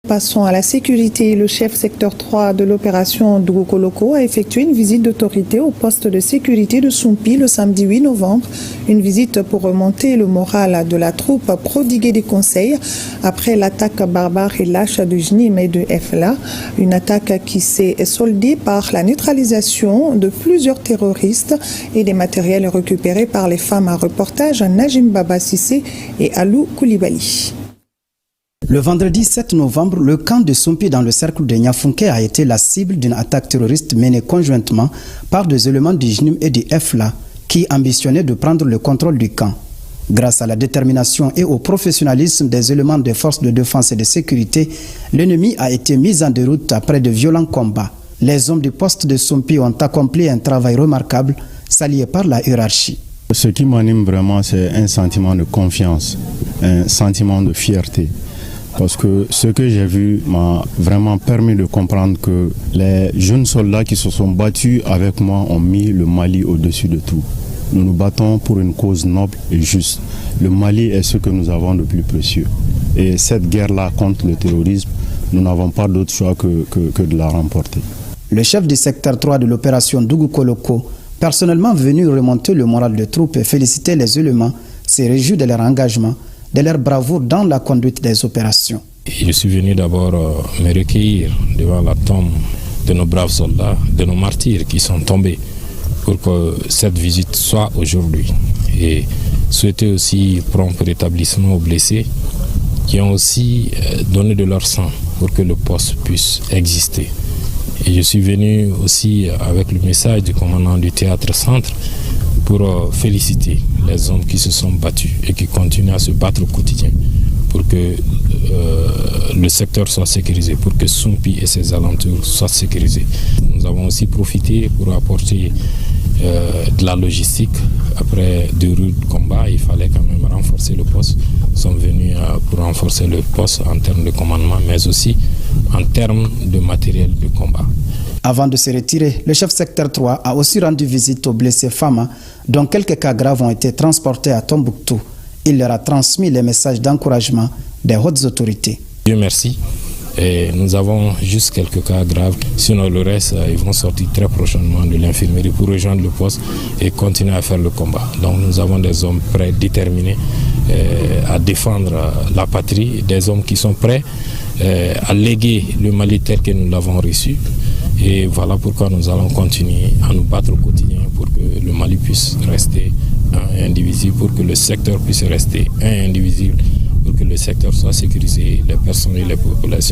Passons à la sécurité. Le chef secteur 3 de l'opération Dougou-Koloko a effectué une visite d'autorité au poste de sécurité de Soumpi le samedi 8 novembre. Une visite pour remonter le moral de la troupe, prodiguer des conseils après l'attaque barbare et lâche de JNIM et de FLA. Une attaque qui s'est soldée par la neutralisation de plusieurs terroristes et des matériels récupérés par les femmes. Un reportage à Najim Baba Sissé et Alou Koulibaly. Le vendredi 7 novembre, le camp de Soumpi dans le cercle de Niafunke a été la cible d'une attaque terroriste menée conjointement par des éléments du JNIM et du FLA qui ambitionnaient de prendre le contrôle du camp. Grâce à la détermination et au professionnalisme des éléments des forces de défense et de sécurité, l'ennemi a été mis en déroute après de violents combats. Les hommes du poste de Soumpi ont accompli un travail remarquable, salué par la hiérarchie. Ce qui m'anime vraiment, c'est un sentiment de confiance, un sentiment de fierté. Parce que ce que j'ai vu m'a vraiment permis de comprendre que les jeunes soldats qui se sont battus avec moi ont mis le Mali au-dessus de tout. Nous nous battons pour une cause noble et juste. Le Mali est ce que nous avons de plus précieux. Et cette guerre-là contre le terrorisme, nous n'avons pas d'autre choix que de la remporter. Le chef du secteur 3 de l'opération Dougou-Koloko, personnellement venu remonter le moral des troupes et féliciter les éléments, s'est réjoui de leur engagement, de leur bravoure dans la conduite des opérations. Je suis venu d'abord me recueillir devant la tombe de nos braves soldats, de nos martyrs qui sont tombés, pour que cette visite soit aujourd'hui. Et souhaiter aussi prompt rétablissement aux blessés qui ont aussi donné de leur sang pour que le poste puisse exister. Et je suis venu aussi avec le message du commandant du théâtre centre pour féliciter les hommes qui se sont battus et qui continuent à se battre au quotidien pour que le secteur soit sécurisé, pour que Soumpi et ses alentours soient sécurisés. Nous avons aussi profité pour apporter de la logistique. Après de rudes combats, il fallait quand même renforcer le poste. Nous sommes venus pour renforcer le poste en termes de commandement, mais aussi en termes de matériel de combat. Avant de se retirer, le chef secteur 3 a aussi rendu visite aux blessés Fama, dont quelques cas graves ont été transportés à Tombouctou. Il leur a transmis les messages d'encouragement des hautes autorités. Dieu merci. Et nous avons juste quelques cas graves. Sinon, le reste, ils vont sortir très prochainement de l'infirmerie pour rejoindre le poste et continuer à faire le combat. Donc nous avons des hommes prêts, déterminés à défendre la patrie, des hommes qui sont prêts à léguer le Mali tel que nous l'avons reçu. Et voilà pourquoi nous allons continuer à nous battre au quotidien pour que le Mali puisse rester indivisible, pour que le secteur puisse rester indivisible, pour que le secteur soit sécurisé, les personnes et les populations.